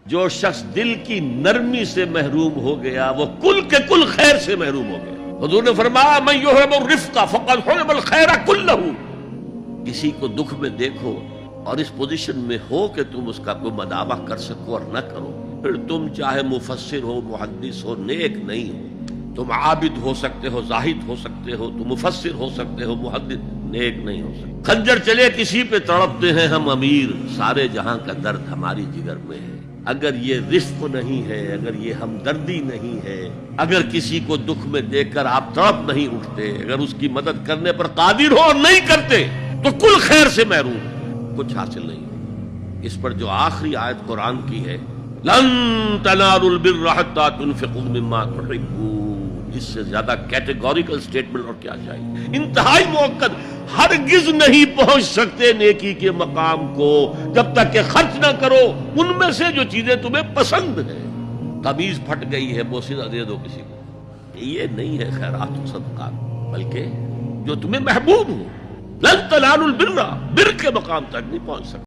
جو شخص دل کی نرمی سے محروم ہو گیا وہ کل کے کل خیر سے محروم ہو گیا۔ حضور نے فرمایا من یحرم الرفق فقد حرم الخیر کلہ۔ کسی کو دکھ میں دیکھو اور اس پوزیشن میں ہو کہ تم اس کا کوئی مداوع کر سکو اور نہ کرو، پھر تم چاہے مفسر ہو، محدث ہو، نیک نہیں ہو۔ تم عابد ہو سکتے ہو، زاہد ہو سکتے ہو، تم مفسر ہو سکتے ہو، محدث، نیک نہیں ہو سکتے۔ خنجر چلے کسی پہ تڑپتے ہیں ہم امیر، سارے جہاں کا درد ہماری جگر میں ہے۔ اگر یہ رفق نہیں ہے، اگر یہ ہمدردی نہیں ہے، اگر کسی کو دکھ میں دیکھ کر آپ تڑپ نہیں اٹھتے، اگر اس کی مدد کرنے پر قادر ہو اور نہیں کرتے تو کل خیر سے محروم، کچھ حاصل نہیں۔ اس پر جو آخری آیت قرآن کی ہے لن تنالوا البر حتى تنفقوا مما تحبون، اس سے زیادہ کیٹیگوریکل سٹیٹمنٹ اور کیا چاہیے؟ انتہائی موقت، ہرگز نہیں پہنچ سکتے نیکی کے مقام کو جب تک کہ خرچ نہ کرو ان میں سے جو چیزیں تمہیں پسند ہیں۔ قمیض پھٹ گئی ہے، بوسیدہ دے دو کسی کو، یہ نہیں ہے خیرات و صدقات، بلکہ جو تمہیں محبوب ہو۔ لن تنالوا البر، بر کے مقام تک نہیں پہنچ سکتے۔